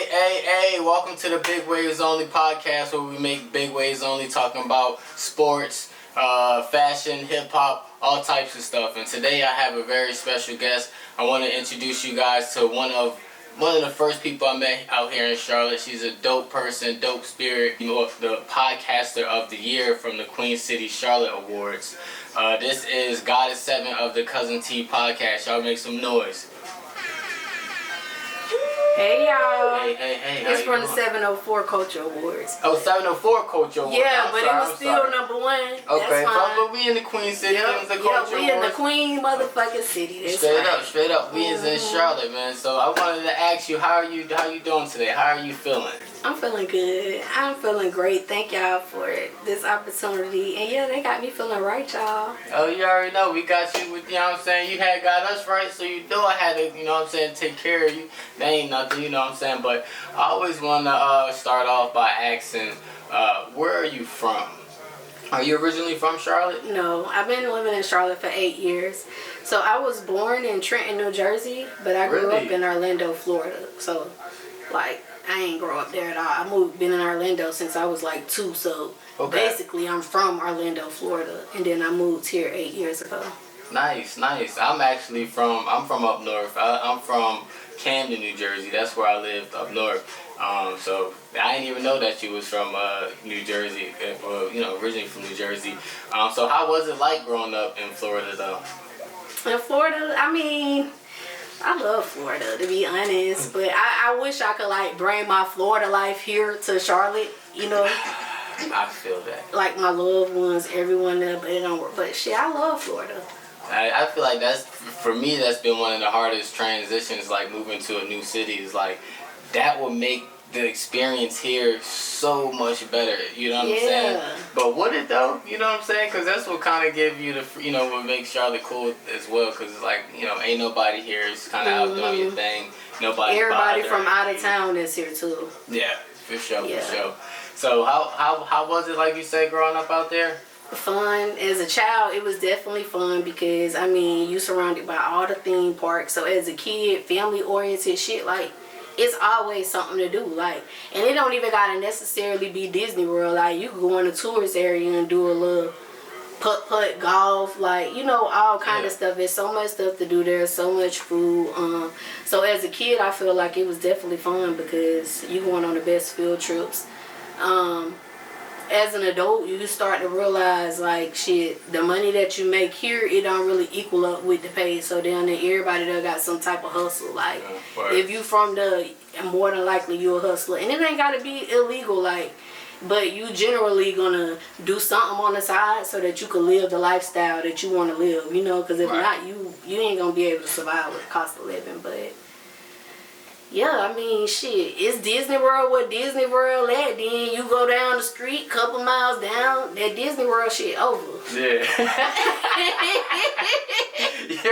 Hey, welcome to the Big Waves Only podcast where we make big waves only, talking about sports, fashion, hip-hop, all types of stuff. And today I have a very special guest. I want to introduce you guys to one of the first people I met out here in Charlotte. She's a dope person, dope spirit, the podcaster of the year from the Queen City Charlotte Awards. This is Goddess 7 of the Cousin T podcast. Y'all make some noise. Hey y'all. Hey. It's from the 704 Culture Awards. Oh, 704 Culture Awards. Yeah, but it was still number one. Okay, That's fine. but we in the Queen City. Yep, we in the Queen motherfucking city. That's straight up. We is in Charlotte, man. So I wanted to ask you, how you doing today? How are you feeling? I'm feeling good. I'm feeling great. Thank y'all for this opportunity. And yeah, they got me feeling right, y'all. Oh, you already know. We got you with, you know what I'm saying? You had got us right, so you know I had to, you know what I'm saying, take care of you. That ain't nothing, you know what I'm saying? But I always want to start off by asking, where are you from? Are you originally from Charlotte? No, I've been living in Charlotte for 8 years. So I was born in Trenton, New Jersey, but I grew up in Orlando, Florida. So, like, I ain't grow up there at all. Been in Orlando since I was like 2, so basically I'm from Orlando, Florida, and then I moved here 8 years ago. Nice. I'm from up north. I'm from Camden, New Jersey. That's where I lived up north. So I didn't even know that you was from New Jersey, originally from New Jersey. So how was it like growing up in Florida, though? In Florida, I mean, I love Florida, to be honest, but I wish I could, like, bring my Florida life here to Charlotte, you know? I feel that. Like, my loved ones, everyone there, but it don't work. But shit, I love Florida. I feel like for me, that's been one of the hardest transitions, like moving to a new city. Is like, that will make the experience here so much better, you know what I'm saying? But would it though? You know what I'm saying? Because that's what kind of give you what makes Charlotte cool as well. Because it's like, ain't nobody here. It's kind of out doing your thing. Everybody from out of town is here too. Yeah, for sure. So how was it, like you said, growing up out there? Fun. As a child, it was definitely fun because, I mean, you surrounded by all the theme parks. So as a kid, family-oriented shit, like, it's always something to do. Like, and it don't even gotta necessarily be Disney World. Like, you can go in the tourist area and do a little putt-putt, golf, like, all kind of stuff. There's so much stuff to do there, so much food. So as a kid, I feel like it was definitely fun because you going on the best field trips. As an adult, you start to realize, like, shit, the money that you make here, it don't really equal up with the pay. So down there, everybody there got some type of hustle. Like, if you from more than likely you a hustler. And it ain't got to be illegal, like, but you generally gonna do something on the side so that you can live the lifestyle that you want to live, because if not, you ain't gonna be able to survive with the cost of living. But yeah, I mean, shit, it's Disney World where Disney World at. Then you go down the street, couple miles down, that Disney World shit over. Yeah.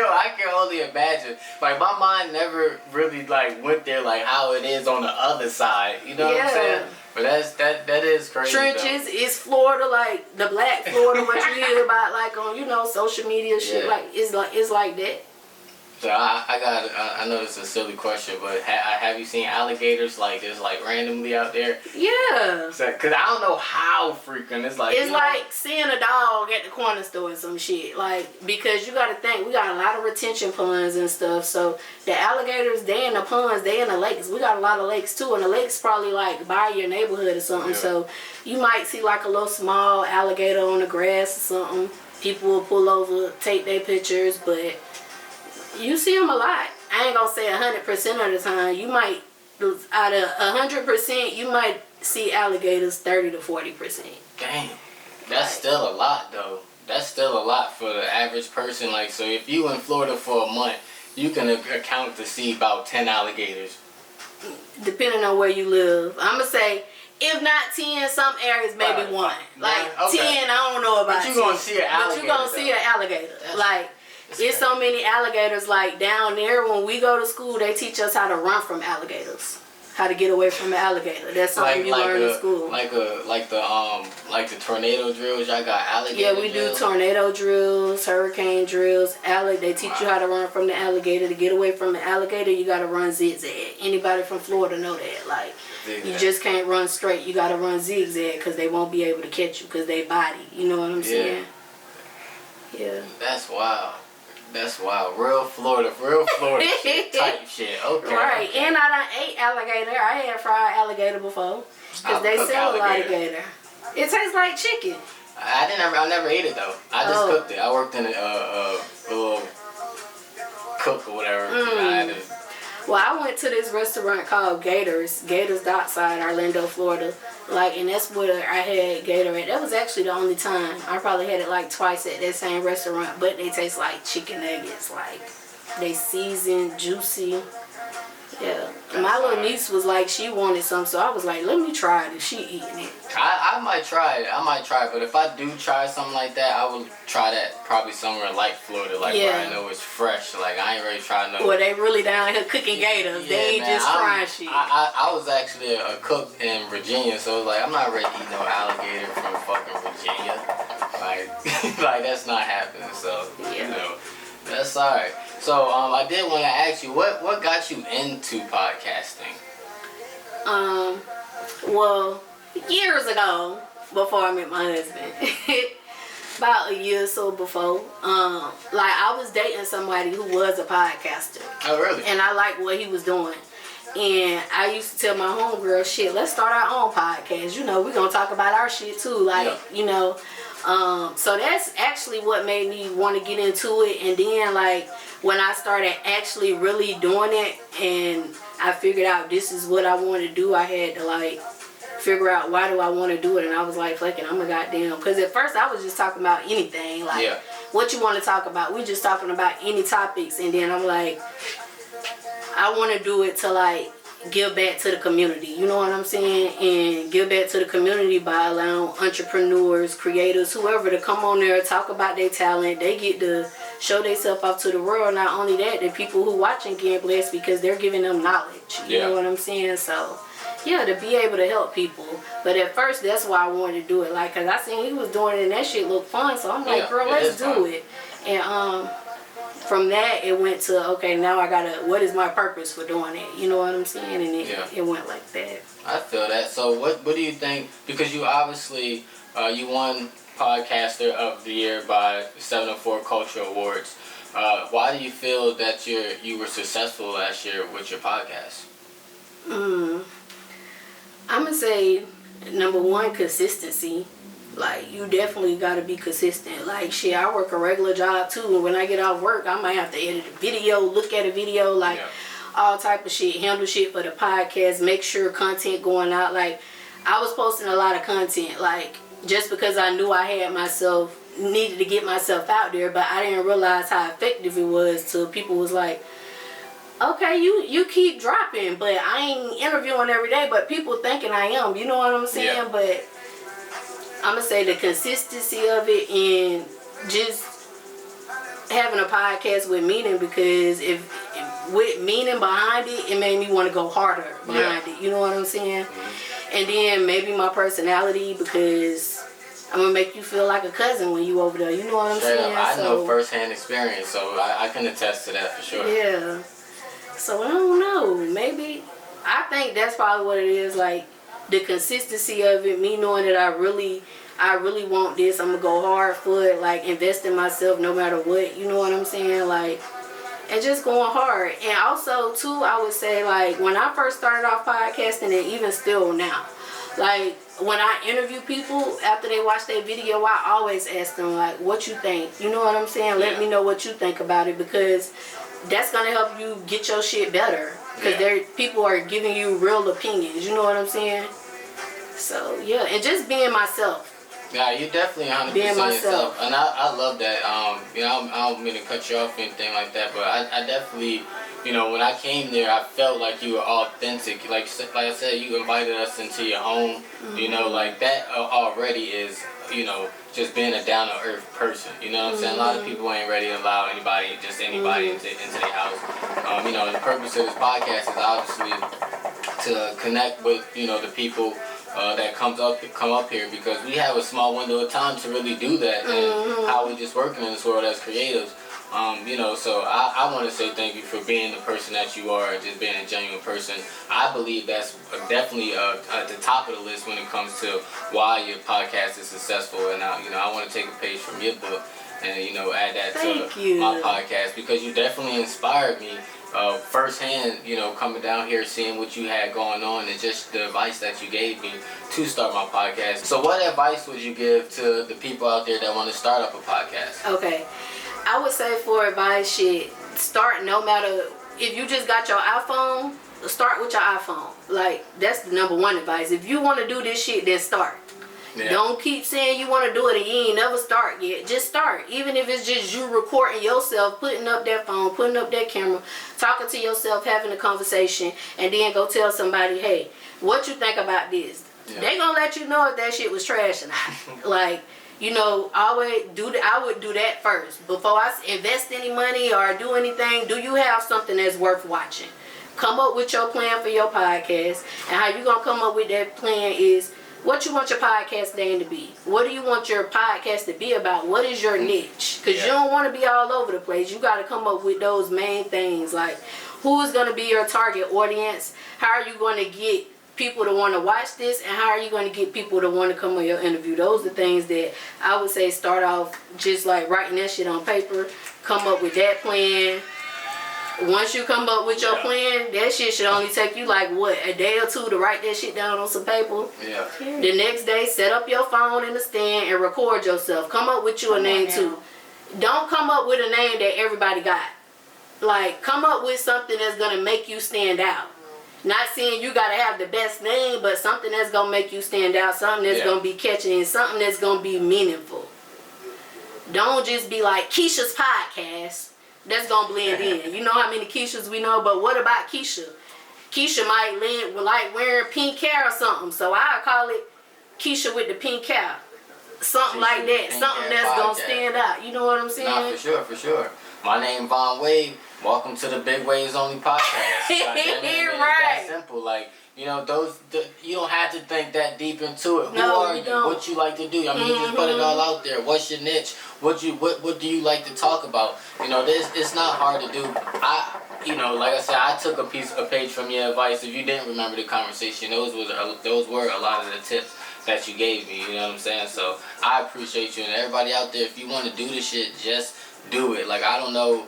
I can only imagine. Like, my mind never really, like, went there, like, how it is on the other side. You know what I'm saying? But that is crazy. Trenches is Florida, like, the black Florida, what you hear about, like, on, social media shit. Like, it's like that. So I know this is a silly question, but have you seen alligators just randomly out there? Yeah. Cause I don't know how frequent it's like. It's like seeing a dog at the corner store and some shit. Like, because you gotta think, we got a lot of retention ponds and stuff. So the alligators, they in the ponds, they in the lakes. We got a lot of lakes too, and the lakes probably like by your neighborhood or something. Yeah. So you might see like a little small alligator on the grass or something. People will pull over, take their pictures, but you see them a lot. I ain't gonna say 100% of the time. You might, out of 100%, you might see alligators 30 to 40%. Damn, that's still a lot though. That's still a lot for the average person. Like, so if you in Florida for a month, you can account to see about 10 alligators. Depending on where you live, I'm gonna say, if not 10, some areas maybe one. Like 10, I don't know about. But you gonna see an alligator. But you gonna see an alligator. Like. There's so many alligators, like, down there. When we go to school, they teach us how to run from alligators. how to get away from an alligator. That's something you learn in school. Like the tornado drills. Y'all got alligator Yeah, we drills? do tornado drills, hurricane drills. They teach you how to run from the alligator. To get away from the alligator, you got to run zigzag. Anybody from Florida know that. Like, you just can't run straight. You got to run zigzag because they won't be able to catch you because they body. You know what I'm saying? Yeah. That's wild. That's wild. Real Florida shit, type shit. Okay. Right. Okay. And I done ate alligator. I had fried alligator before. Because they sell alligator. It tastes like chicken. I never ate it though. I just cooked it. I worked in a little cook or whatever. Well, I went to this restaurant called Gators Dockside, Orlando, Florida. Like, and that's where I had gator at. That was actually the only time. I probably had it like twice at that same restaurant, but they taste like chicken nuggets. Like, they seasoned, juicy. Yeah. My little niece was like, she wanted some, so I was like, let me try it. And she eating it. I might try it. But if I do try something like that, I will try that probably somewhere like Florida, like where I know it's fresh. Like, I ain't really trying no. Well, they really down here cooking gators. They ain't just trying shit. I was actually a cook in Virginia, so like I'm not ready to eat no alligator from fucking Virginia. Like, like that's not happening. So you know, that's alright. So I did want to ask you, what got you into podcasting? Well, years ago, before I met my husband, about a year or so before, like I was dating somebody who was a podcaster. Oh, really? And I liked what he was doing. And I used to tell my homegirl, shit, let's start our own podcast. You know, we're going to talk about our shit too. Like, you know, so that's actually what made me want to get into it. And then, like, when I started actually really doing it and I figured out this is what I want to do, I had to, like, figure out why do I want to do it. And I was like, fuck it, I'm a goddamn. Because at first I was just talking about anything. Like, what you want to talk about? We just talking about any topics. And then I'm like, I want to do it to, like, give back to the community, you know what I'm saying? And give back to the community by allowing entrepreneurs, creators, whoever to come on there, talk about their talent. They get to show themselves off to the world. Not only that, the people who watching get blessed because they're giving them knowledge, you know what I'm saying? So, yeah, to be able to help people. But at first, that's why I wanted to do it. Like, because I seen he was doing it and that shit looked fun. So I'm like, girl, let's do it. And, from that, it went to, okay, now I gotta, what is my purpose for doing it? You know what I'm saying? And it went like that. I feel that. So what do you think, because you obviously, you won Podcaster of the Year by 704 Culture Awards. Why do you feel that you were successful last year with your podcast? I'm gonna say, number one, consistency. Like, you definitely got to be consistent. Like, shit, I work a regular job, too. And when I get off work, I might have to edit a video, look at a video, like, all type of shit. Handle shit for the podcast. Make sure content going out. Like, I was posting a lot of content. Like, just because I knew I had myself, needed to get myself out there. But I didn't realize how effective it was to people was like, okay, you keep dropping. But I ain't interviewing every day. But people thinking I am. You know what I'm saying? Yeah. But I'm going to say the consistency of it and just having a podcast with meaning, because if with meaning behind it, it made me want to go harder behind it. You know what I'm saying? And then maybe my personality, because I'm going to make you feel like a cousin when you over there. You know what I'm saying? I know firsthand experience, so I can attest to that for sure. Yeah. So I don't know. Maybe, I think that's probably what it is. Like, the consistency of it, me knowing that I really want this, I'm gonna go hard for it, like invest in myself no matter what, you know what I'm saying? Like, and just going hard. And also too, I would say, like, when I first started off podcasting, and even still now, like when I interview people after they watch their video, I always ask them, like, what you think? You know what I'm saying? Let me know what you think about it, because that's gonna help you get your shit better. Because people are giving you real opinions, you know what I'm saying? So, yeah, and just being myself. Yeah, you definitely 100% yourself. And I love that. You know, I don't mean to cut you off or anything like that, but I definitely, you know, when I came there, I felt like you were authentic. Like I said, you invited us into your home. You know, like that already is, you know, just being a down-to-earth person. You know what I'm saying? A lot of people ain't ready to allow anybody into their house. You know, the purpose of this podcast is obviously to connect with, you know, the people that come up here, because we have a small window of time to really do that, and how we just working in this world as creatives. You know, so I want to say thank you for being the person that you are, just being a genuine person. I believe that's definitely at the top of the list when it comes to why your podcast is successful. And you know, I want to take a page from your book and, you know, add that to my podcast, because you definitely inspired me firsthand, you know, coming down here, seeing what you had going on, and just the advice that you gave me to start my podcast. So what advice would you give to the people out there that want to start up a podcast? Okay. I would say for advice, start no matter, if you just got your iPhone, start with your iPhone. Like, that's the number one advice. If you want to do this shit, then start. Yeah. Don't keep saying you want to do it and you ain't never start yet. Just start. Even if it's just you recording yourself, putting up that phone, putting up that camera, talking to yourself, having a conversation, and then go tell somebody, hey, what you think about this? Yeah. They gonna let you know if that shit was trash or not. Like, you know, I would do that first. Before I invest any money or do anything, do you have something that's worth watching? Come up with your plan for your podcast. And how you gonna come up with that plan is what you want your podcast name to be. What do you want your podcast to be about? What is your niche? Because you don't want to be all over the place. You got to come up with those main things. Like, who is going to be your target audience? How are you going to get people to want to watch this, and how are you going to get people to want to come on your interview? Those are the things that I would say start off just like writing that shit on paper, come up with that plan. Once you come up with your plan, that shit should only take you like what, a day or two to write that shit down on some paper. Yeah. The next day, set up your phone in the stand and record yourself. Come up with you a name too. Don't come up with a name that everybody got. Like, come up with something that's gonna make you stand out. Not saying you gotta have the best name, but something that's gonna make you stand out, something that's gonna be catchy, and something that's gonna be meaningful. Don't just be like Keisha's podcast. That's gonna blend in. You know how many Keishas we know, but what about Keisha? Keisha might like wearing pink hair or something, so I call it Keisha with the pink hair. Something like that. Something that's gonna stand out. You know what I'm saying? Nah, for sure, for sure. My name Vonn Wave. Welcome to the Big Waves Only podcast. Right. That simple. Like, you know, you don't have to think that deep into it. Who are you? What you like to do? I mean, you just put it all out there. What's your niche? What do you like to talk about? You know, it's not hard to do. You know, like I said, I took a page from your advice. If you didn't remember the conversation, those were a lot of the tips that you gave me. You know what I'm saying? So I appreciate you, and everybody out there. If you want to do this shit, just do it. Like, I don't know.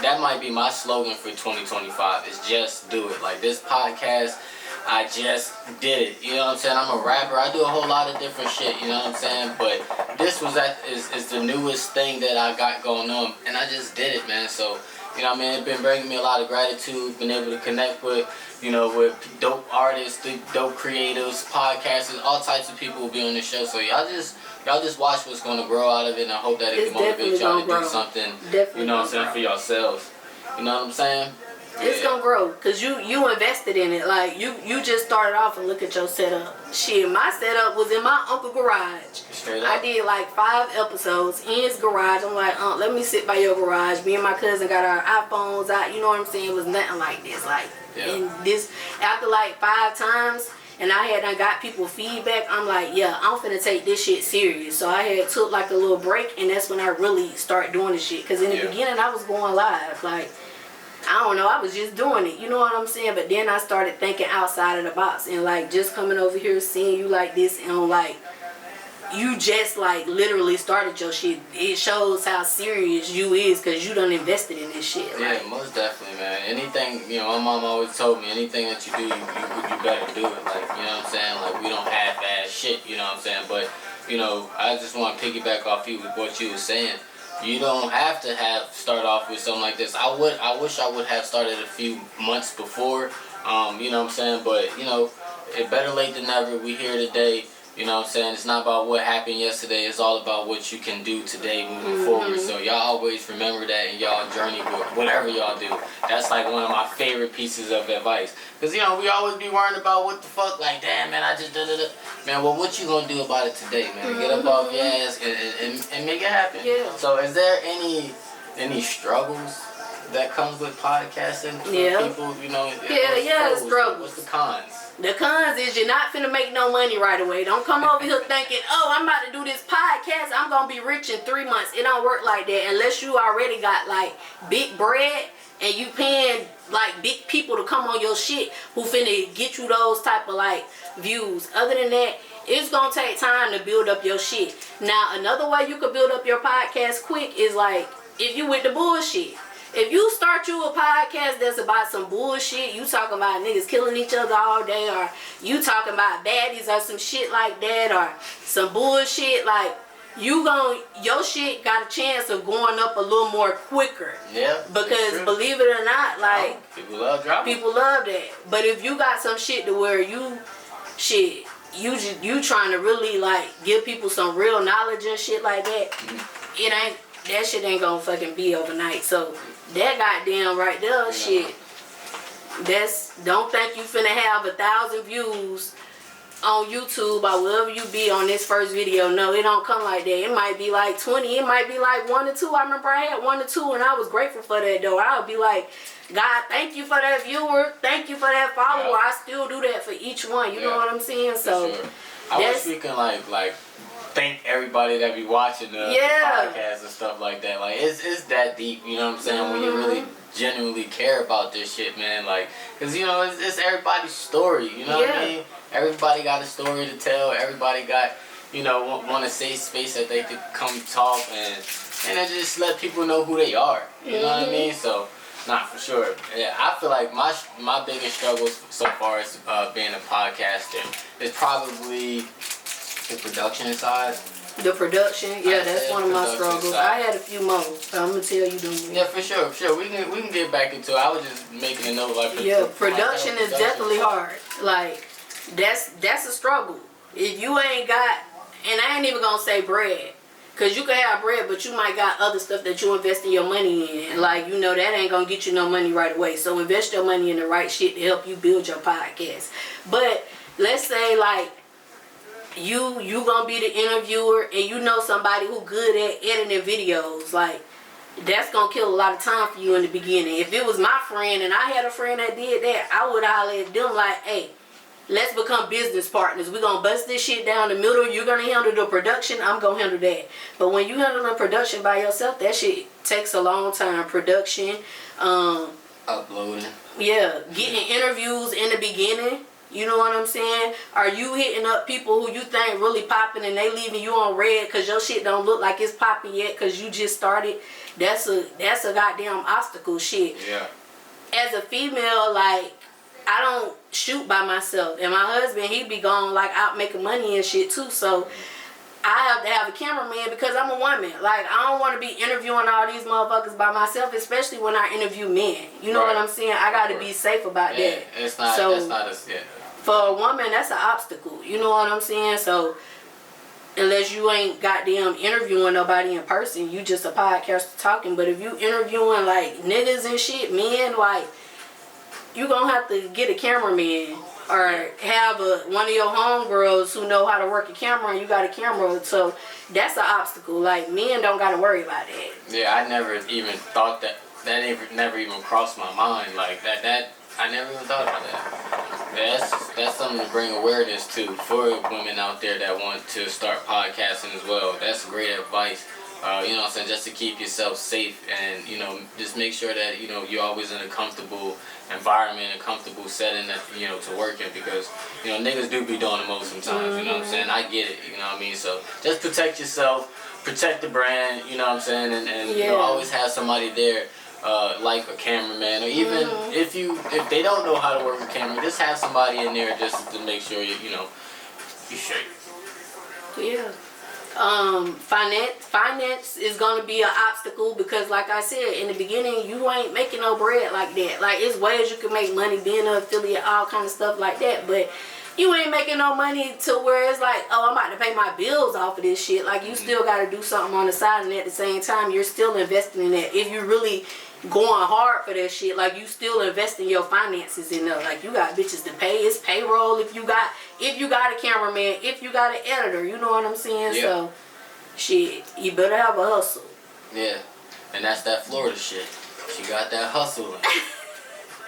That might be my slogan for 2025, is just do it. Like, this podcast, I just did it. You know what I'm saying? I'm a rapper. I do a whole lot of different shit. You know what I'm saying? But this is the newest thing that I got going on, and I just did it, man. So, you know what I mean? It's been bringing me a lot of gratitude, been able to connect with, you know, with dope artists, dope creatives, podcasters, all types of people will be on the show. So y'all just watch what's going to grow out of it, and I hope that it can motivate y'all to do something, you know what I'm saying, for yourselves. You know what I'm saying? It's gonna grow, cause you invested in it. Like, you just started off and look at your setup. Shit, my setup was in my uncle's garage. Straight up. I did like 5 episodes in his garage. I'm like, let me sit by your garage. Me and my cousin got our iPhones out. You know what I'm saying? It was nothing like this. Like, and this, after like 5 times, and I had got people feedback, I'm like, yeah, I'm finna take this shit serious. So I had took like a little break, and that's when I really started doing this shit. Cause in the beginning I was going live, like, I don't know, I was just doing it, you know what I'm saying? But then I started thinking outside of the box, and like just coming over here, seeing you like this, and like you just like literally started your shit. It shows how serious you is, cause you done invested in this shit. Yeah, like, most definitely, man. Anything, you know, my mom always told me, anything that you do, you better do it. Like, you know what I'm saying? Like, we don't half-ass shit, you know what I'm saying? But, you know, I just want to piggyback off you with what you were saying. You don't have to start off with something like this. I wish I would have started a few months before, you know what I'm saying? But, you know, it better late than never. We here today, you know what I'm saying? It's not about what happened yesterday. It's all about what you can do today moving forward. So y'all always remember that in y'all journey, whatever y'all do. That's like one of my favorite pieces of advice. Because, you know, we always be worrying about what the fuck, like, damn, man, I just did it. Man, well, what you gonna do about it today, man? Get up off your ass and make it happen. Yeah. So is there any struggles that comes with podcasting for people, you know. It's struggles. What's the cons? The cons is you're not finna make no money right away. Don't come over here thinking, oh, I'm about to do this podcast, I'm gonna be rich in 3 months. It don't work like that unless you already got like big bread and you paying like big people to come on your shit who finna get you those type of like views. Other than that, it's gonna take time to build up your shit. Now, another way you could build up your podcast quick is like if you with the bullshit. If you start you a podcast that's about some bullshit, you talking about niggas killing each other all day, or you talking about baddies or some shit like that, or some bullshit, like your shit got a chance of going up a little more quicker. Yeah. Because believe it or not, like people love drama. People love that. But if you got some shit to where you trying to really like give people some real knowledge and shit like that, that shit ain't gonna fucking be overnight. So that goddamn right there, shit. Don't think you finna have 1,000 views on YouTube or wherever you be on this first video. No, it don't come like that. It might be like 20. It might be like 1 or 2. I remember I had 1 or 2 and I was grateful for that though. I would be like, God, thank you for that viewer. Thank you for that follower. I still do that for each one. You know what I'm saying? So I wish we can like thank everybody that be watching the podcast and stuff like that. Like it's that deep, you know what I'm saying? When you really genuinely care about this shit, man. Like, cause you know it's everybody's story. You know what I mean? Everybody got a story to tell. Everybody got, you know, want a safe space that they could come talk and just let people know who they are. You know what I mean? So, nah, for sure. Yeah, I feel like my biggest struggles so far as being a podcaster is probably the production side. The production, that's one of my struggles. I had a few more, so I'm gonna tell you them. Yeah, for sure. We can get back into it. I was just making a note like. Production is definitely hard. Like that's a struggle. If you ain't got, and I ain't even gonna say bread, cause you can have bread, but you might got other stuff that you investing your money in. Like that ain't gonna get you no money right away. So invest your money in the right shit to help you build your podcast. But let's say like. You gonna be the interviewer and you know somebody who good at editing videos, like that's gonna kill a lot of time for you in the beginning. If it was my friend and I had a friend that did that, I would holler at them like, hey, let's become business partners. We're gonna bust this shit down the middle. You're gonna handle the production, I'm gonna handle that. But when you handle the production by yourself, that shit takes a long time. Production, uploading. Yeah, getting interviews in the beginning. You know what I'm saying? Are you hitting up people who you think really popping and they leaving you on red because your shit don't look like it's popping yet because you just started? That's a goddamn obstacle shit. Yeah. As a female, like, I don't shoot by myself. And my husband, he be gone like out making money and shit too. So I have to have a cameraman because I'm a woman. Like, I don't want to be interviewing all these motherfuckers by myself, especially when I interview men. You know what I'm saying? I got to be safe about that. It's not, that's not a, For a woman, that's an obstacle. You know what I'm saying? So, unless you ain't goddamn interviewing nobody in person, you just a podcaster talking. But if you interviewing like niggas and shit, men, like, you gonna have to get a cameraman or have one of your homegirls who know how to work a camera and you got a camera. So that's an obstacle. Like, men don't gotta worry about that. Yeah, I never even thought that. That never even crossed my mind. Like that I never even thought about that. That's something to bring awareness to for women out there that want to start podcasting as well. That's great advice. You know what I'm saying? Just to keep yourself safe and, you know, just make sure that, you know, you're always in a comfortable environment, a comfortable setting that, you know, to work in, because, you know, niggas do be doing the most sometimes, you know what I'm saying? I get it, you know what I mean? So just protect yourself, protect the brand, you know what I'm saying? And you know, always have somebody there, like a cameraman, or even if they don't know how to work a camera, just have somebody in there just to make sure you know, you're straight. Yeah. Finance is gonna be an obstacle because, like I said in the beginning, you ain't making no bread like that. Like, it's ways you can make money being an affiliate, all kind of stuff like that, but you ain't making no money to where it's like, oh, I'm about to pay my bills off of this shit. Like, you still gotta do something on the side, and at the same time, you're still investing in that. If you really going hard for that shit, like, you still investing your finances in there. Like, you got bitches to pay, it's payroll if you got a cameraman, if you got an editor, you know what I'm saying? Yeah. So shit, you better have a hustle. Yeah. And that's that Florida shit. She got that hustling.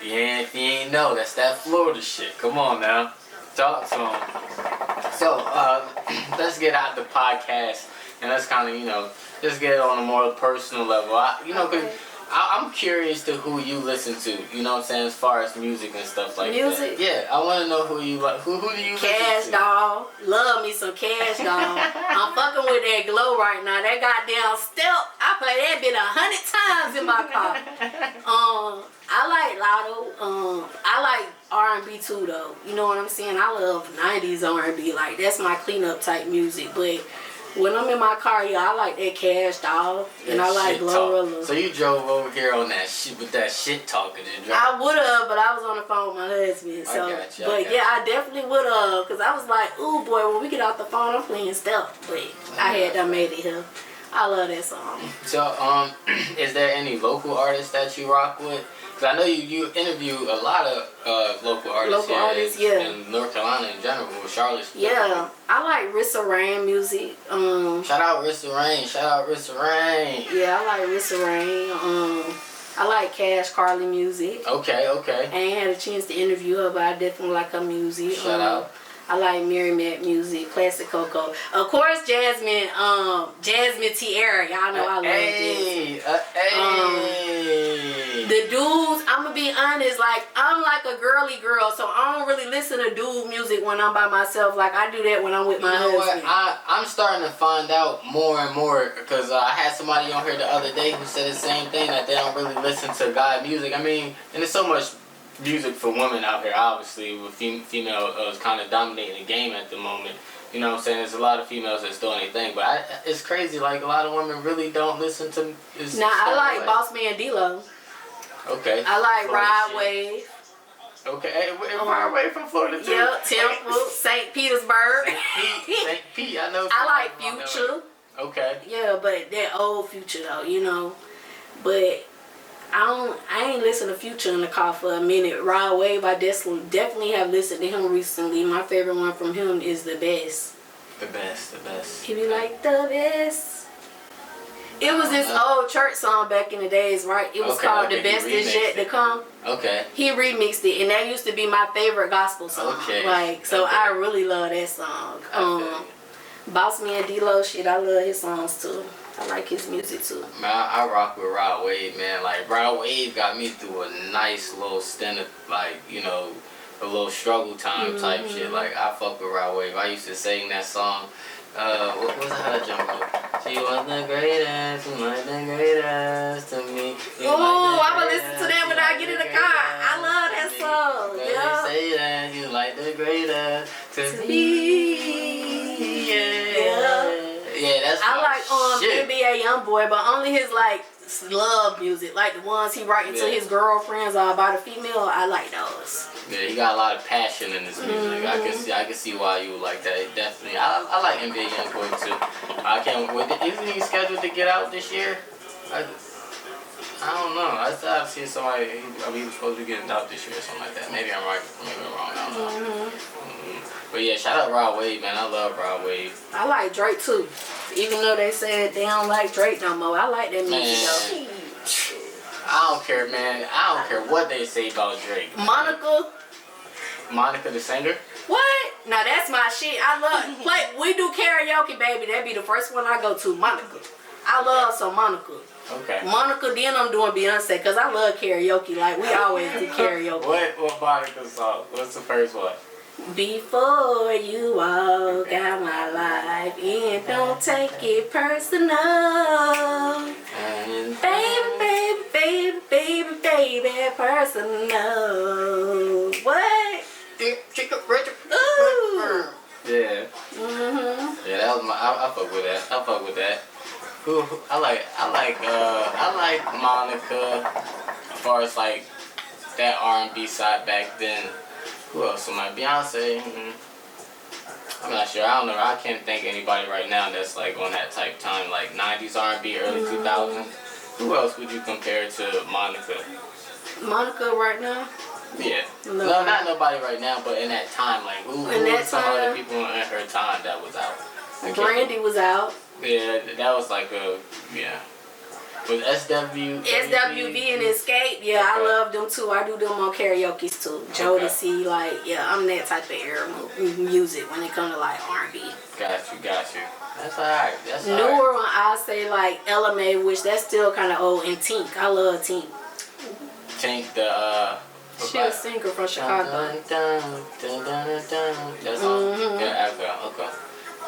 Yeah, if you ain't know, that's that Florida shit. Come on now. Talk to him. So, let's get out the podcast and let's kind of, just get it on a more personal level. Because I'm curious to who you listen to, you know what I'm saying, as far as music and stuff like music? that. Yeah, I want to know who you like. Who do you listen to? Cash Doll. Love me some Cash Doll. I'm fucking with that Glow right now. That goddamn Step. I play that bit 100 times in my car. I like Lotto. I like R&B too, though. You know what I'm saying? I love 90s R&B. Like, that's my cleanup type music. But when I'm in my car, I like that Cash Doll, and I like Glorilla. So you drove over here on that shit with that shit talking. I would have, but I was on the phone with my husband. So, I got you, I definitely would have, cause I was like, ooh boy, when we get off the phone, I'm playing Step. But I had done made it here. I love that song. So, is there any local artists that you rock with? Cause I know you interview a lot of local artists in North Carolina in general, with Charlotte. Yeah, I like Rissa Rain music. Shout out Rissa Rain. Yeah, I like Rissa Rain. I like Cash Carly music. Okay. I ain't had a chance to interview her, but I definitely like her music. Shout out. I like Mary Matt music, Classic Coco. Of course, Jasmine Tierra. Y'all know I love Jasmine. The dudes, I'm gonna be honest, like, I'm like a girly girl, so I don't really listen to dude music when I'm by myself. Like, I do that when I'm with my husband. I'm starting to find out more and more, because I had somebody on here the other day who said the same thing, that they don't really listen to guy music. I mean, and there's so much music for women out here, obviously, with female kind of dominating the game at the moment. You know what I'm saying? There's a lot of females that's doing their thing, but it's crazy. Like, a lot of women really don't listen to. I like Boss Man D-Lo. Okay. I like Rod Wave. Okay, Rod Wave from Florida too. Yeah, Temple, St. Petersburg. St. Pete, I know. I like Future. Okay. Yeah, but that old Future though, But I ain't listened to Future in the car for a minute. Rod Wave, I definitely have listened to him recently. My favorite one from him is The Best. The Best. He be like, The Best. It was this old church song back in the days, right? It was called The Best Is Yet to Come. Okay. He remixed it, and that used to be my favorite gospel song. Okay. I really love that song. Boss Man D-Lo, I love his songs too. I like his music too. Man, I rock with Rod Wave, man. Like, Rod Wave got me through a nice little stint of, a little struggle time type shit. Like, I fuck with Rod Wave. I used to sing that song. What was that jump up? She was the greatest, like the greatest to me. I'm gonna listen to that when I get in the car. I love that song. Yeah. Say that you like the greatest to me. Yeah, that's I like shit. NBA Youngboy, but only his love music, like the ones he writing to his girlfriends or about a female. I like those. Yeah, he got a lot of passion in his music. I can see why you would like that. Definitely. I like NBA Youngboy too. I can't wait. Isn't he scheduled to get out this year? I don't know. I've seen somebody. He was supposed to be getting out this year or something like that. Maybe I'm right. Maybe I'm wrong. I don't know. But yeah, shout out Rod Wave, man. I love Rod Wave. I like Drake too. Even though they said they don't like Drake no more, I like that music though. I don't care, man. I don't care what they say about Drake. Monica the singer? What? Now that's my shit. I love we do karaoke, baby. That be the first one I go to. Monica. I love some Monica. Okay. Monica, then I'm doing Beyonce because I love karaoke. Like, we always do karaoke. What Monica song? What's the first one? Before you walk out my life, and don't take it personal. And baby, personal. What? Ooh. Yeah. Yeah, that was I fuck with that. I fuck with that. I like Monica as far as like that R&B side back then. Who else? Beyonce. I'm not sure. I don't know. I can't think of anybody right now that's like on that type time, like 90s R&B, early 2000s. Who else would you compare to Monica? Monica right now? Yeah. No, not nobody right now, but in that time, like who were some other people in her time that was out? Brandy was out. Yeah, that was like a With SWV and Escape, yeah, okay. I love them too. I do them on karaoke too. Jodeci, like, yeah, I'm that type of era music when it comes to like R&B. Got you. That's alright. Newer one, I'll say like LMA, which that's still kind of old, and Tink. I love Tink. Tink, the she a singer from Chicago. That's all. Yeah, okay.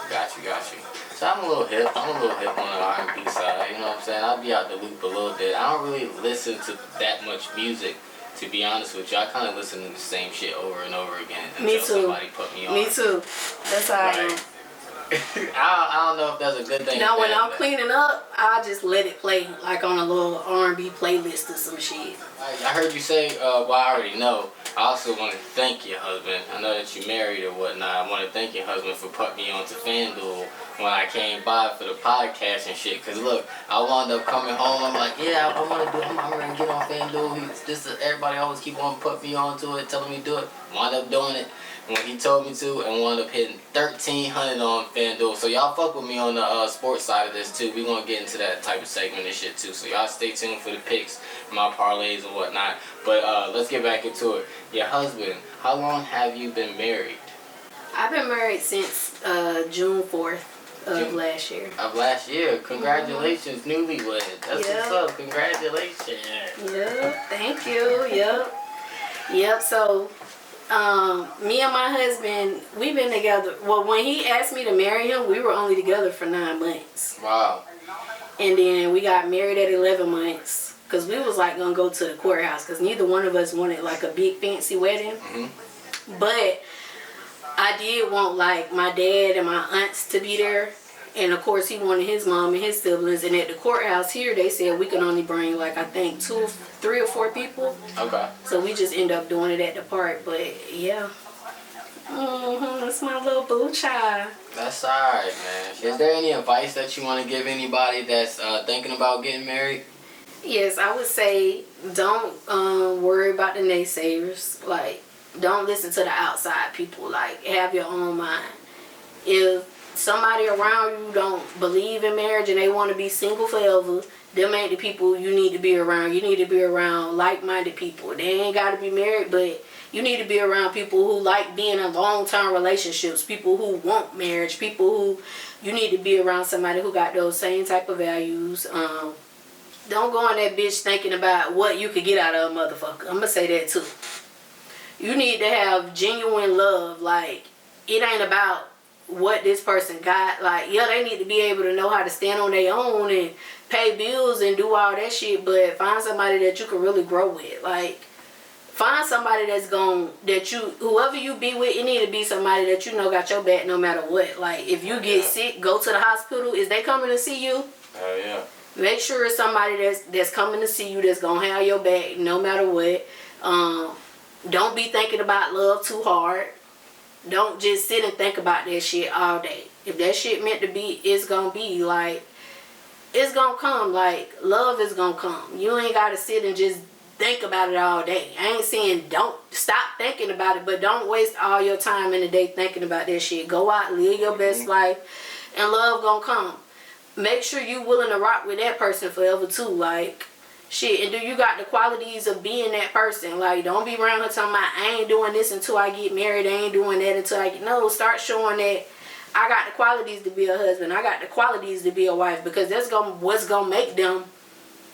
Got you. So I'm a little hip on the R&B side, you know what I'm saying? I'll be out the loop a little bit. I don't really listen to that much music, to be honest with you. I kind of listen to the same shit over and over again until somebody put me on. Me too. That's how I am. I don't know if that's a good thing. Now when I'm cleaning up, I just let it play like on a little R&B playlist or some shit. I heard you say, well, I already know. I also want to thank your husband. I know that you married or whatnot. I want to thank your husband for putting me onto FanDuel when I came by for the podcast and shit. Cause look, I wound up coming home. I'm like, yeah, I'm gonna get on FanDuel. Everybody always keep on putting me onto it, telling me to do it. Wound up doing it when he told me to, and wound up hitting 1,300 on FanDuel. So y'all fuck with me on the sports side of this too. We gonna get into that type of segment and shit too. So y'all stay tuned for the picks, my parlays and whatnot. But let's get back into it. Your husband, how long have you been married? I've been married since June 4th of last year. Of last year. Congratulations, newlywed. That's what's up. Congratulations. Yeah, thank you. Yep. So, me and my husband, we've been together. Well, when he asked me to marry him, we were only together for 9 months. Wow. And then we got married at 11 months. Because we was like going to go to the courthouse. Because neither one of us wanted like a big fancy wedding. Mm-hmm. But I did want like my dad and my aunts to be there. And of course he wanted his mom and his siblings. And at the courthouse here they said we can only bring like I think 2, 3 or 4 people. Okay. So we just end up doing it at the park. But yeah. That's my little boo child. That's alright, man. Is there any advice that you want to give anybody that's thinking about getting married? Yes, I would say don't worry about the naysayers. Like, don't listen to the outside people. Like, have your own mind. If somebody around you don't believe in marriage and they want to be single forever, them ain't the people you need to be around. You need to be around like-minded people. They ain't got to be married, but you need to be around people who like being in long-term relationships, people who want marriage, people who you need to be around somebody who got those same type of values. Don't go on that bitch thinking about what you could get out of a motherfucker. I'm going to say that too. You need to have genuine love. Like, it ain't about what this person got. Like, yeah, they need to be able to know how to stand on their own and pay bills and do all that shit. But find somebody that you can really grow with. Like, find somebody that's whoever you be with, it need to be somebody that you know got your back no matter what. Like, if you get sick, go to the hospital. Is they coming to see you? Yeah. Make sure it's somebody that's coming to see you, that's gonna have your back no matter what. Don't be thinking about love too hard. Don't just sit and think about that shit all day. If that shit meant to be, it's gonna be. Like, it's gonna come. Like, love is gonna come. You ain't gotta sit and just think about it all day. I ain't saying don't stop thinking about it, but don't waste all your time in the day thinking about that shit. Go out, live your best life, and love gonna come. Make sure you willing to rock with that person forever too. Like, shit, and do you got the qualities of being that person? Like, don't be around her talking about I ain't doing this until I get married, I ain't doing that until I get... No, start showing that I got the qualities to be a husband, I got the qualities to be a wife, because that's what's gonna make them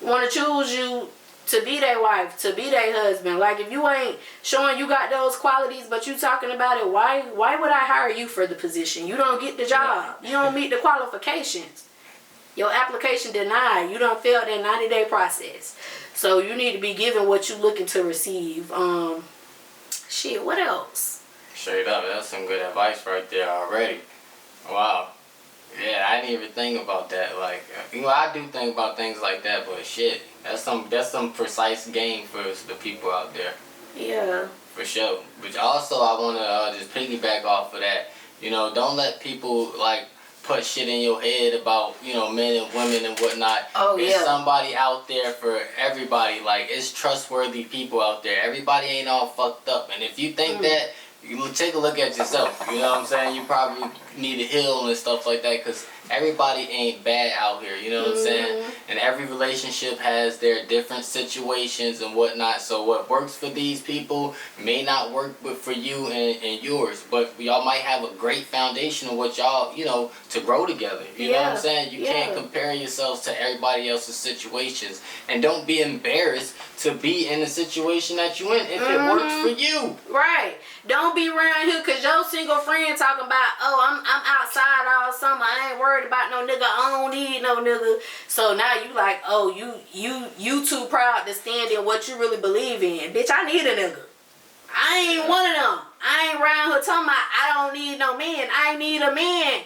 want to choose you to be their wife, to be their husband. Like, if you ain't showing you got those qualities but you talking about it, why would I hire you for the position? You don't get the job. You don't meet the qualifications. Your application denied. You don't fail that 90-day process. So you need to be given what you looking to receive. Shit, what else? Straight up, that's some good advice right there already. Wow. Yeah, I didn't even think about that. Like, you know, I do think about things like that, but shit, that's some precise game for the people out there. Yeah. For sure. But also, I want to just piggyback off of that. You know, don't let people, like, put shit in your head about, you know, men and women and whatnot. Oh, yeah. There's somebody out there for everybody. Like, it's trustworthy people out there. Everybody ain't all fucked up. And if you think that, you take a look at yourself. You know what I'm saying? You probably need to heal and stuff like that, because everybody ain't bad out here, you know what I'm saying? And every relationship has their different situations and whatnot, so what works for these people may not work for you and yours, but y'all might have a great foundation of what y'all, you know, to grow together, you know what I'm saying? You can't compare yourselves to everybody else's situations, and don't be embarrassed to be in the situation that you in if it works for you. Right. Don't be around here because your single friend talking about, oh, I'm outside all summer. I ain't worried about no nigga. I don't need no nigga. So now you like, oh, you too proud to stand in what you really believe in. Bitch, I need a nigga. I ain't one of them. I ain't around here talking about I don't need no man. I need a man.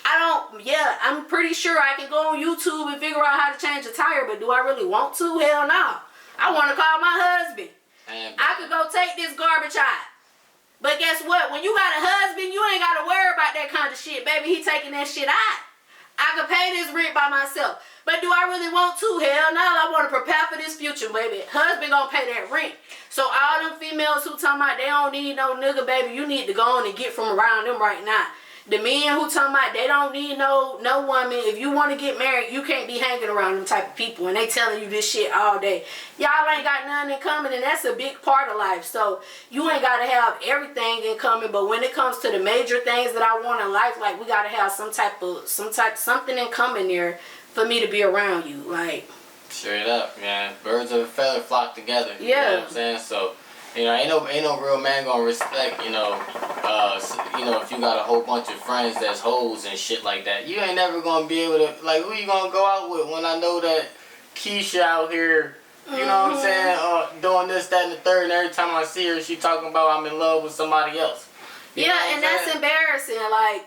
I'm pretty sure I can go on YouTube and figure out how to change a tire, but do I really want to? Hell no. I want to call my husband. I could go take this garbage out. But guess what? When you got a husband, you ain't got to worry about that kind of shit. Baby, he taking that shit out. I could pay this rent by myself. But do I really want to? Hell no. I want to prepare for this future, baby. Husband gonna pay that rent. So all them females who talking about they don't need no nigga, baby, you need to go on and get from around them right now. The men who talking about they don't need no woman. If you want to get married, you can't be hanging around them type of people. And they telling you this shit all day. Y'all ain't got nothing in common, and that's a big part of life. So you ain't got to have everything in common. But when it comes to the major things that I want in life, like we got to have something in common there for me to be around you. Like straight up, man. Birds of a feather flock together. Yeah. You know what I'm saying? So, you know, ain't no real man gonna respect, you know, if you got a whole bunch of friends that's hoes and shit like that. You ain't never gonna be able to, like, who you gonna go out with when I know that Keisha out here, you know what I'm saying, doing this, that, and the third, and every time I see her, she talking about I'm in love with somebody else. You know and that's embarrassing. Like,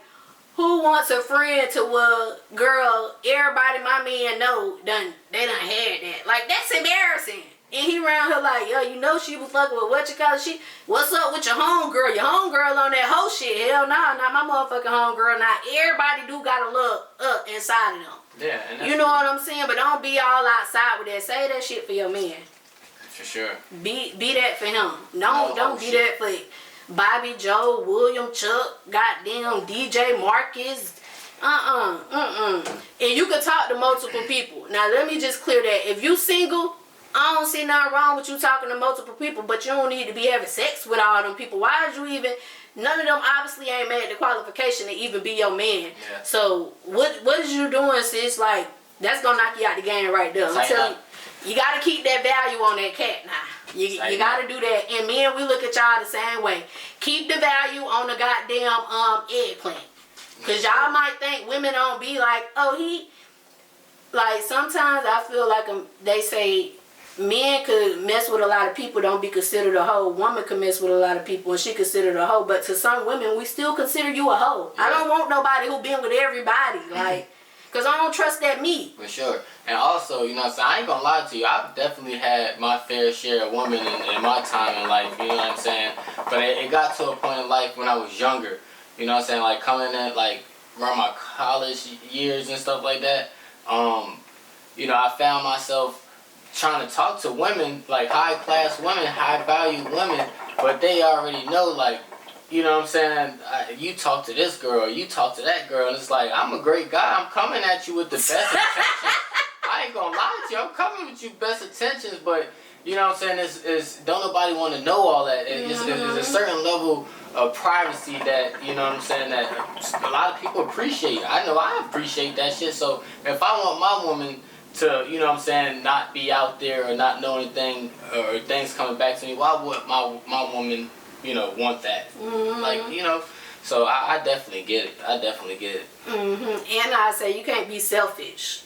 who wants a friend to girl, everybody my man know they done had that. Like, that's embarrassing. And he around here like, yo, you know she was fucking with what you call it? What's up with your homegirl? Your homegirl on that whole shit. Hell nah, not my motherfucking homegirl. Now, everybody do got to look up inside of them. Yeah. And you know what I'm saying? But don't be all outside with that. Say that shit for your man. For sure. Be that for him. Don't be that for Bobby, Joe, William, Chuck, goddamn DJ Marcus. And you can talk to multiple people. Now, let me just clear that. If you single, I don't see nothing wrong with you talking to multiple people, but you don't need to be having sex with all them people. Why is you even... None of them obviously ain't made the qualification to even be your man. Yeah. So, what is you doing, sis? Like, that's going to knock you out the game right there. I'm telling you, you got to keep that value on that cat now. You got to do that. And men, we look at y'all the same way. Keep the value on the goddamn eggplant. Because y'all might think women don't be like, oh, he... Like, sometimes I feel like they say... Men could mess with a lot of people, don't be considered a hoe. Woman could mess with a lot of people and she considered a hoe. But to some women, we still consider you a hoe. Yeah. I don't want nobody who been with everybody. Like, because I don't trust that me. For sure. And also, you know what I'm saying, I ain't gonna lie to you. I've definitely had my fair share of women in my time in life, you know what I'm saying? But it got to a point in life when I was younger, you know what I'm saying? Like, coming in, like, around my college years and stuff like that, you know, I found myself trying to talk to women, like high-class women, high-value women, but they already know, like, you know what I'm saying, you talk to this girl, you talk to that girl, and it's like, I'm a great guy, I'm coming at you with the best intentions. I ain't gonna lie to you, I'm coming with you best intentions, but, you know what I'm saying, it's don't nobody want to know all that. There's a certain level of privacy that, you know what I'm saying, that a lot of people appreciate. I know I appreciate that shit, so if I want my woman to, you know what I'm saying, not be out there or not know anything or things coming back to me, why would my woman, you know, want that? Like, you know, so I definitely get it. I definitely get it. And I say you can't be selfish.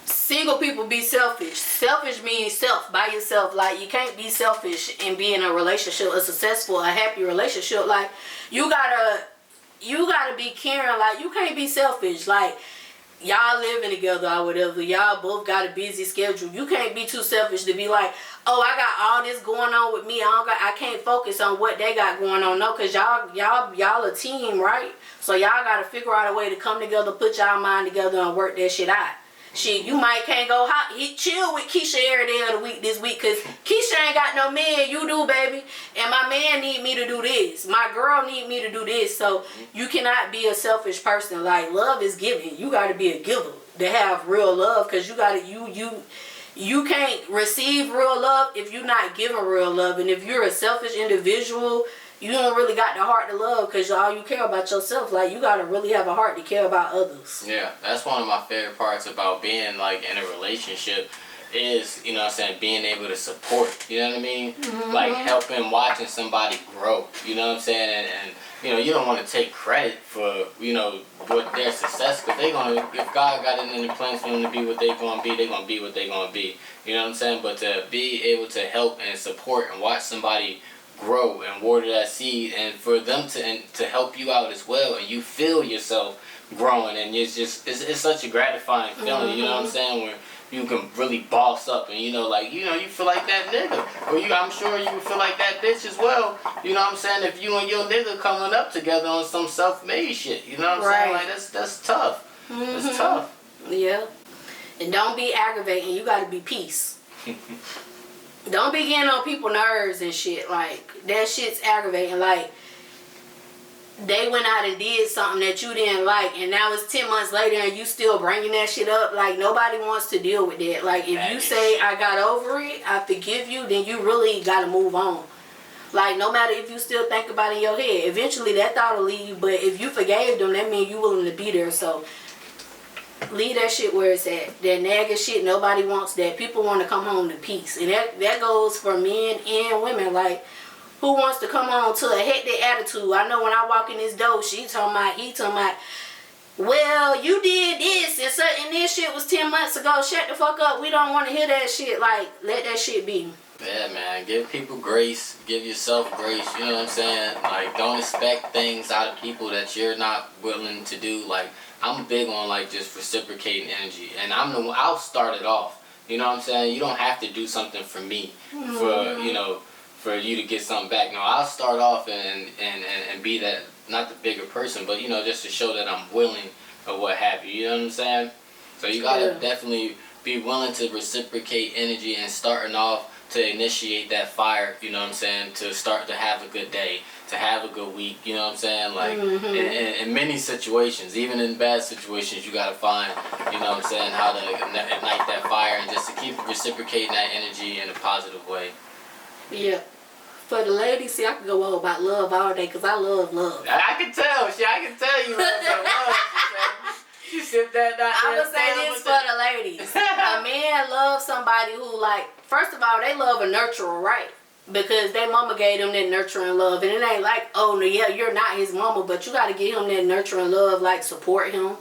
Single people be selfish. Selfish means self, by yourself. Like, you can't be selfish and be in a relationship, a successful, a happy relationship. Like, you gotta be caring. Like, you can't be selfish. Like, y'all living together or whatever, y'all both got a busy schedule. You can't be too selfish to be like, oh, I got all this going on with me. I can't focus on what they got going on. No, because y'all a team, right? So y'all got to figure out a way to come together, put y'all mind together and work that shit out. Shit, you might can't go chill with Keisha every day of the week this week, cause Keisha ain't got no man. You do, baby. And my man need me to do this. My girl need me to do this. So you cannot be a selfish person. Like, love is giving. You got to be a giver to have real love, cause you can't receive real love if you're not giving real love. And if you're a selfish individual, you don't really got the heart to love, because all you care about yourself. Like, you got to really have a heart to care about others. Yeah, that's one of my favorite parts about being, like, in a relationship is, you know what I'm saying, being able to support, you know what I mean? Like, helping, watching somebody grow, you know what I'm saying? And you know, you don't want to take credit for, you know, what their success, because if God got it in the plans for them to be what they're going to be, they're going to be what they're going to be, you know what I'm saying? But to be able to help and support and watch somebody grow and water that seed, and for them to help you out as well, and you feel yourself growing, and it's such a gratifying feeling, you know what I'm saying, where you can really boss up, and you feel like that nigga, or I'm sure you feel like that bitch as well, you know what I'm saying, if you and your nigga coming up together on some self-made shit, you know what I'm saying, like that's tough, it's tough. Yeah, and don't be aggravating, you gotta be peace. Don't be getting on people's nerves and shit. Like, that shit's aggravating. Like, they went out and did something that you didn't like, and now it's 10 months later and you still bringing that shit up. Like, nobody wants to deal with that. Like, if you say, I got over it, I forgive you, then you really gotta move on. Like, no matter if you still think about it in your head, eventually that thought will leave. But if you forgave them, that means you willing to be there. So leave that shit where it's at. That nagging shit, nobody wants that. People want to come home to peace. And that goes for men and women. Like, who wants to come home to a hectic attitude? I know when I walk in this door, he talking about, well, you did this and this shit was 10 months ago. Shut the fuck up. We don't want to hear that shit. Like, let that shit be. Yeah, man. Give people grace. Give yourself grace. You know what I'm saying? Like, don't expect things out of people that you're not willing to do. Like, I'm big on, like, just reciprocating energy. And I'll start it off. You know what I'm saying? You don't have to do something for me for you to get something back. No, I'll start off and be that, not the bigger person, but, just to show that I'm willing or what have you. You know what I'm saying? So you gotta definitely be willing to reciprocate energy and starting off to initiate that fire, you know what I'm saying, to start to have a good day, to have a good week, you know what I'm saying, like, in many situations, even in bad situations, you gotta find, you know what I'm saying, how to ignite that fire and just to keep reciprocating that energy in a positive way. Yeah. For the ladies, see, I can go on about love all day, because I love love. I can tell you love. You sit that I would say this for the ladies. A man loves somebody who, like, first of all, they love a nurturer, right? Because their mama gave them that nurturing love. And it ain't like, oh, no, yeah, you're not his mama, but you got to give him that nurturing love, like, support him.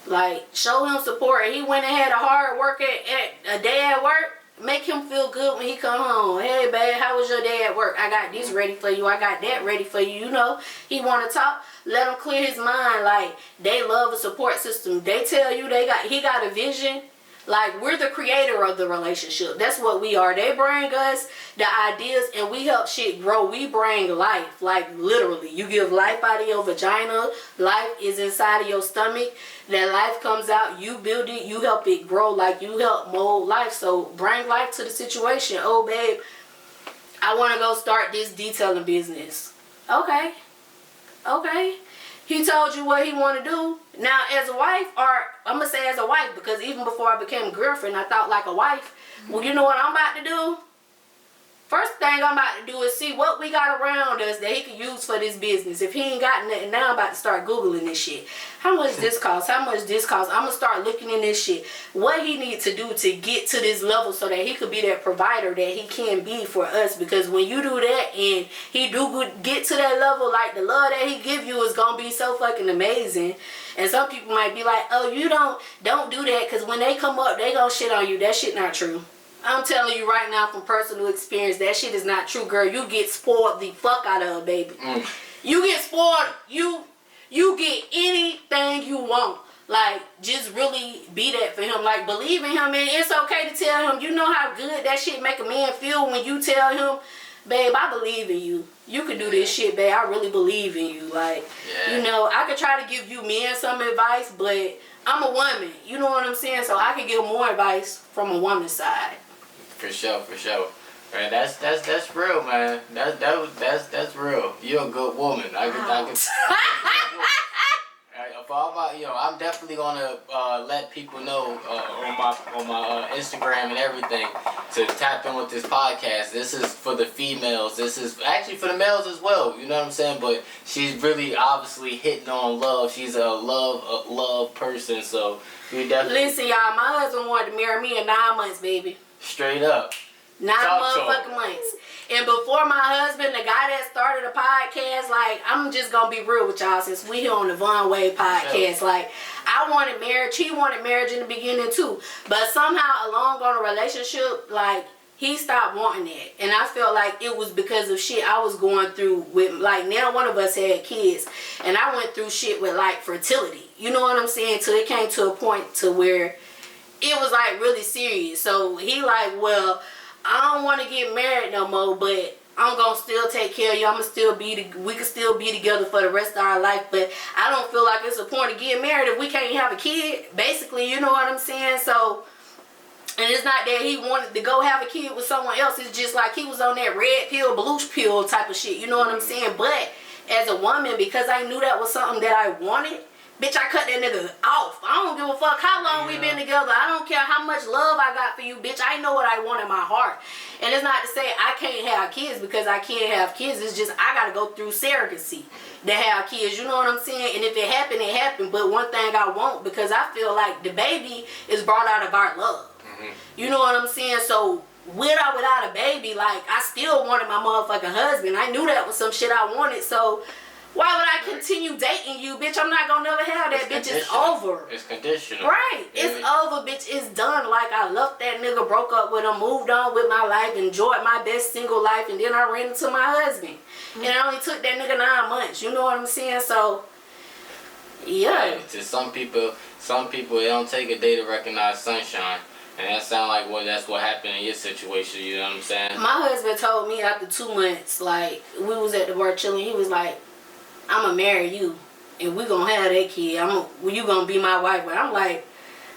Like, show him support. He went and had a hard work at a day at work. Make him feel good when he come home. Hey, babe, how was your day at work? I got this ready for you. I got that ready for you. You know, he want to talk. Let him clear his mind. Like, they love a support system. They tell you he got a vision. Like, we're the creator of the relationship. That's what we are. They bring us the ideas and we help shit grow. We bring life. Like, literally. You give life out of your vagina. Life is inside of your stomach. That life comes out. You build it. You help it grow. Like, you help mold life. So, bring life to the situation. Oh, babe, I want to go start this detailing business. Okay. He told you what he want to do. Now, as a wife, or I'm going to say as a wife, because even before I became a girlfriend, I thought like a wife. Well, you know what I'm about to do? First thing I'm about to do is see what we got around us that he can use for this business. If he ain't got nothing, now I'm about to start Googling this shit. How much this cost? How much this cost? I'm going to start looking in this shit. What he needs to do to get to this level so that he could be that provider that he can be for us. Because when you do that and he do get to that level, like the love that he give you is going to be so fucking amazing. And some people might be like, oh, you don't do that because when they come up, they going to shit on you. That shit not true. I'm telling you right now from personal experience, that shit is not true, girl. You get spoiled the fuck out of, baby. You get spoiled. You get anything you want. Like, just really be that for him. Like, believe in him, and it's okay to tell him. You know how good that shit make a man feel when you tell him, babe, I believe in you. You can do this shit, babe. I really believe in you. Like, you know, I could try to give you men some advice, but I'm a woman. You know what I'm saying? So I can give more advice from a woman's side. For sure. Man, that's real, man. That's real. You're a good woman. I can for all my, I'm definitely gonna let people know on my Instagram and everything to tap in with this podcast. This is for the females. This is actually for the males as well. You know what I'm saying? But she's really obviously hitting on love. She's a love person. So we definitely listen, y'all. My husband wanted to marry me in 9 months, baby. Straight up. 9 motherfucking months. And before my husband, the guy that started a podcast, like, I'm just gonna be real with y'all since we here on the Vonn Wave podcast. Like, I wanted marriage, he wanted marriage in the beginning too. But somehow along on a relationship, like, he stopped wanting it. And I felt like it was because of shit I was going through with, like, now one of us had kids. And I went through shit with, like, fertility. You know what I'm saying? Till it came to a point to where it was, like, really serious. So he like, well, I don't want to get married no more, but I'm going to still take care of you. We can still be together for the rest of our life, but I don't feel like it's a point of getting married if we can't have a kid, basically, you know what I'm saying? So, and it's not that he wanted to go have a kid with someone else. It's just like he was on that red pill, blue pill type of shit, you know what I'm saying? But as a woman, because I knew that was something that I wanted, bitch, I cut that nigga off. I don't give a fuck how long we been together. I don't care how much love I got for you, bitch. I know what I want in my heart. And it's not to say I can't have kids because I can't have kids. It's just I got to go through surrogacy to have kids. You know what I'm saying? And if it happened, it happened. But one thing I won't, because I feel like the baby is brought out of our love. You know what I'm saying? So with or without a baby, like, I still wanted my motherfucking husband. I knew that was some shit I wanted. So why would I continue dating you, bitch? I'm not gonna never have that. Bitch, it's over. It's conditional. Right. It's over, bitch. It's done. Like, I left that nigga, broke up with him, moved on with my life, enjoyed my best single life, and then I ran into my husband. And it only took that nigga 9 months. You know what I'm saying? So, yeah. Right. To some people, it don't take a day to recognize sunshine. And that sound like, well, that's what happened in your situation, you know what I'm saying? My husband told me after 2 months, like, we was at the bar chilling, he was like, I'm gonna marry you, and we gonna have that kid. You gonna be my wife. But I'm like,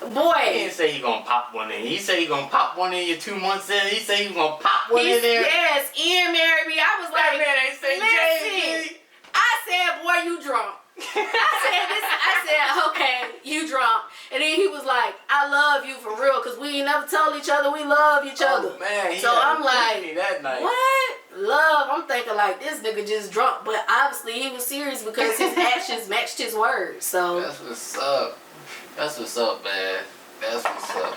boy. He didn't say he gonna pop one in. He said he gonna pop one in you 2 months in. He said he gonna pop one in there. Yes, Ian married me. I was that like, man ain't say listen. I said, boy, you drunk. I said, okay, you drunk. And then he was like, I love you for real, because we ain't never told each other we love each other. Man, so I'm like, that night. What? Love? I'm thinking like, this nigga just drunk. But obviously he was serious because his actions matched his words. So that's what's up. That's what's up, man. That's what's up.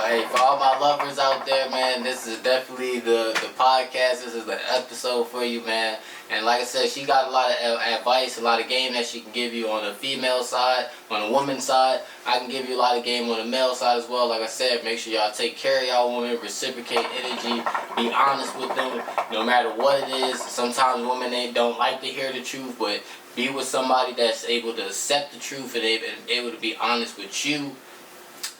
Hey, for all my lovers out there, man, this is definitely the podcast. This is the episode for you, man. And like I said, she got a lot of advice, a lot of game that she can give you on the female side, on the woman's side. I can give you a lot of game on the male side as well. Like I said, make sure y'all take care of y'all women, reciprocate energy, be honest with them, no matter what it is. Sometimes women don't like to hear the truth, but be with somebody that's able to accept the truth and able to be honest with you.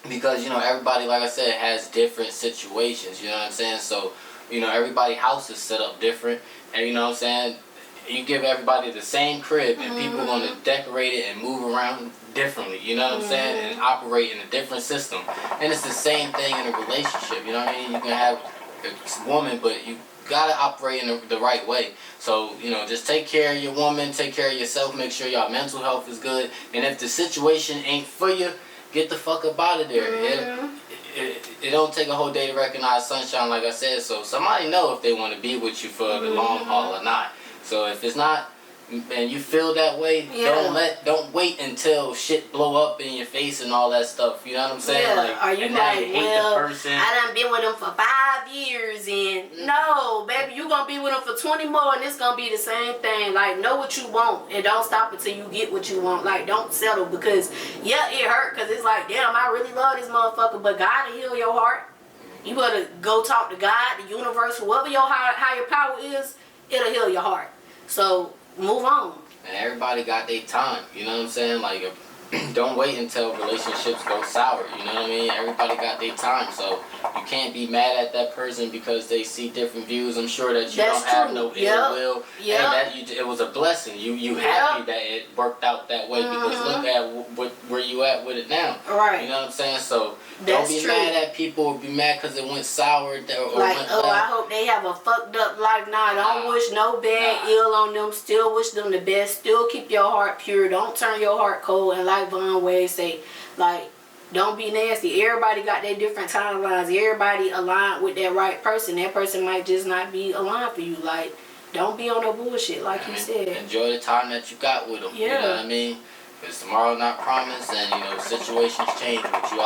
Because, everybody, like I said, has different situations, you know what I'm saying? So, everybody's house is set up different. And, you know what I'm saying? You give everybody the same crib and people are going to decorate it and move around differently, you know what I'm saying? And operate in a different system. And it's the same thing in a relationship, you know what I mean? You can have a woman, but you got to operate in the right way. So, just take care of your woman, take care of yourself, make sure your mental health is good. And if the situation ain't for you, get the fuck up out of there. It don't take a whole day to recognize sunshine, like I said. So somebody know if they want to be with you for the long haul or not. So if it's not, and you feel that way, don't wait until shit blow up in your face and all that stuff. You know what I'm saying? Yeah. Like, Are you like, well, I done been with him for 5 years, and no, baby, you gonna be with him for 20 more, and it's gonna be the same thing. Like, know what you want, and don't stop until you get what you want. Like, don't settle, because it hurt, because it's like, damn, I really love this motherfucker, but God will heal your heart. You better go talk to God, the universe, whoever your higher power is, it'll heal your heart. So move on. And everybody got their time, you know what I'm saying? Like, don't wait until relationships go sour. You know what I mean? Everybody got their time, so you can't be mad at that person because they see different views. I'm sure that you don't have no ill will, and that it was a blessing. You happy that it worked out that way because look at where you at with it now. Right. You know what I'm saying? So don't be mad at people or be mad because it went sour or like, went I hope they have a fucked up life. Nah, don't wish no bad ill on them. Still wish them the best. Still keep your heart pure. Don't turn your heart cold. And like Vonn Wave say, like, don't be nasty. Everybody got their different timelines. Everybody aligned with that right person. That person might just not be aligned for you. Like, don't be on no bullshit, like you said. Enjoy the time that you got with them. Yeah. You know what I mean? Because tomorrow not promised, and you know situations change. But you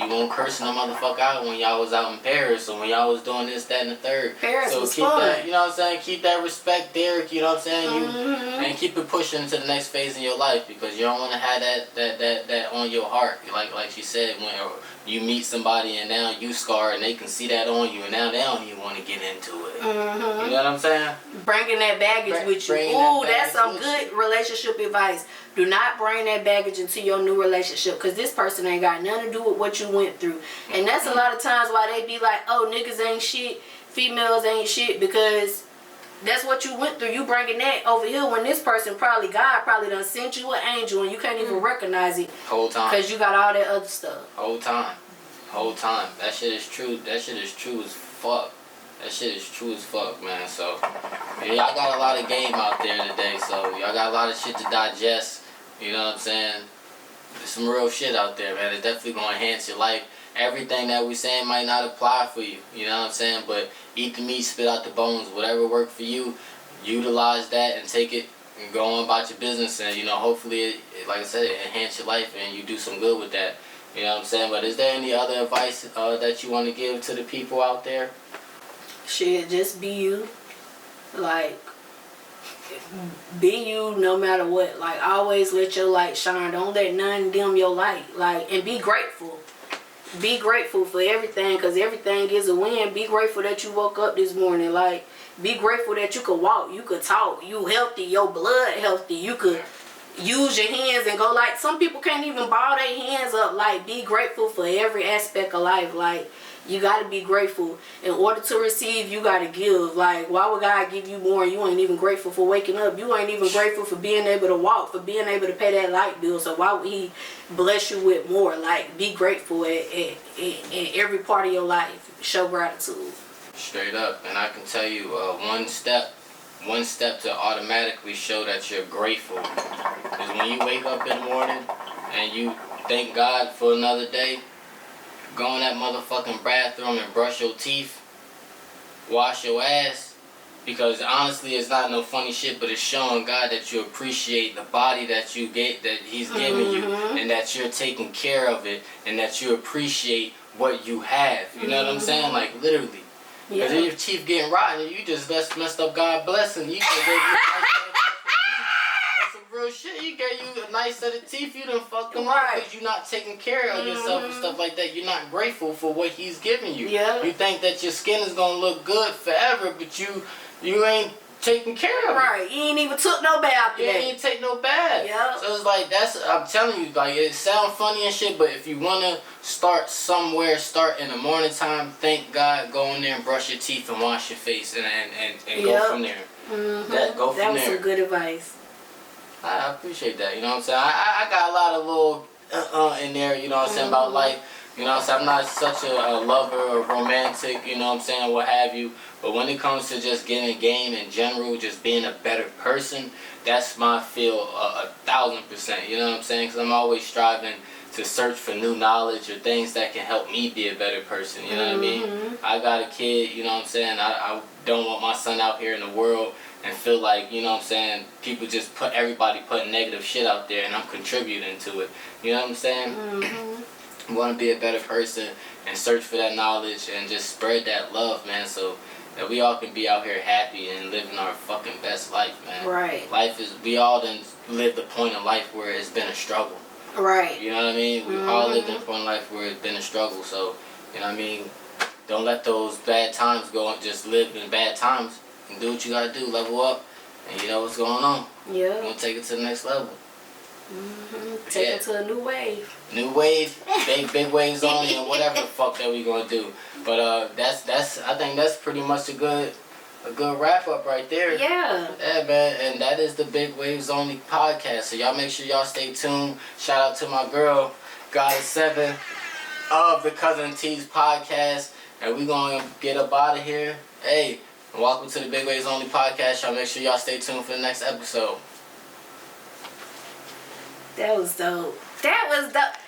won't curse no motherfucker out when y'all was out in Paris or when y'all was doing this, that, and the third. Paris so was keep fun. that, you know what I'm saying? Keep that respect there. You know what I'm saying? And keep it pushing to the next phase in your life because you don't want to have that on your heart. Like she said, when you meet somebody and now you scar and they can see that on you and now they don't even want to get into it. You know what I'm saying? Bringing that baggage with you. Ooh, that's some good relationship advice. Do not bring that baggage into your new relationship because this person ain't got nothing to do with what you went through. And that's a lot of times why they be like, oh, niggas ain't shit, females ain't shit, because that's what you went through. You bringing that over here when this person God probably done sent you an angel and you can't even recognize it. Whole time. Because you got all that other stuff. Whole time. That shit is true. That shit is true as fuck. That shit is true as fuck, man. So, yeah, y'all got a lot of game out there today. So, y'all got a lot of shit to digest. You know what I'm saying? There's some real shit out there, man. It's definitely going to enhance your life. Everything that we saying might not apply for you. You know what I'm saying? But eat the meat, spit out the bones. Whatever worked for you, utilize that and take it and go on about your business. And, you know, hopefully, like I said, it enhance your life and you do some good with that. You know what I'm saying? But is there any other advice that you want to give to the people out there? Shit, just be you. Like, be you no matter what. Like, always let your light shine. Don't let none dim your light. Like, and be grateful. Be grateful for everything, because everything is a win. Be grateful that you woke up this morning. Like, be grateful that you could walk, you could talk, you healthy, your blood healthy, you could use your hands and go. Like, some people can't even ball their hands up. Like, be grateful for every aspect of life. Like, you got to be grateful. In order to receive, you got to give. Like, why would God give you more and you ain't even grateful for waking up? You ain't even grateful for being able to walk, for being able to pay that light bill. So why would he bless you with more? Like, be grateful in every part of your life. Show gratitude. Straight up. And I can tell you one step to automatically show that you're grateful is when you wake up in the morning and you thank God for another day. Go in that motherfucking bathroom and brush your teeth, wash your ass, because honestly it's not no funny shit, but it's showing God that you appreciate the body that you get, that he's giving you, and that you're taking care of it, and that you appreciate what you have. You know what I'm saying? Like, literally. Because if your teeth getting rotten, you just messed up God's blessing. You could give you real shit. You gave you a nice set of teeth, you done fucked them up because you're not taking care of yourself and stuff like that. You're not grateful for what he's giving you. You think that your skin is gonna look good forever, but you ain't taking care of it. You ain't even took no bath today. You ain't take no bath. So it's like, I'm telling you, like, it sounds funny and shit, but if you wanna start somewhere, start in the morning time, thank God, go in there and brush your teeth and wash your face and go from there. Go from there. That was some good advice. I appreciate that, you know what I'm saying? I got a lot of little in there, you know what I'm saying, about life. You know what I'm saying? I'm not such a lover or romantic, you know what I'm saying, what have you. But when it comes to just getting game in general, just being a better person, that's my feel 1,000%, you know what I'm saying? Because I'm always striving to search for new knowledge or things that can help me be a better person, you know what I mean? I got a kid, you know what I'm saying? I don't want my son out here in the world and feel like, you know what I'm saying, people just everybody putting negative shit out there and I'm contributing to it. You know what I'm saying? I want to be a better person and search for that knowledge and just spread that love, man, so that we all can be out here happy and living our fucking best life, man. Life is, we all done lived a point in life where it's been a struggle. You know what I mean? We all lived in a point in life where it's been a struggle, so, you know what I mean? Don't let those bad times go and just live in bad times. And do what you gotta do, level up, and you know what's going on. We're gonna take it to the next level. Take it to a new wave. New wave, big waves only, and whatever the fuck that we gonna do. But that's I think that's pretty much a good wrap up right there. Yeah. Yeah, man, and that is the Big Waves Only podcast. So y'all make sure y'all stay tuned. Shout out to my girl, Goddess 7 of the Cousin T's podcast, and we gonna get up out of here. Hey, welcome to the Big Waves Only podcast. Y'all make sure y'all stay tuned for the next episode. That was dope. That was dope.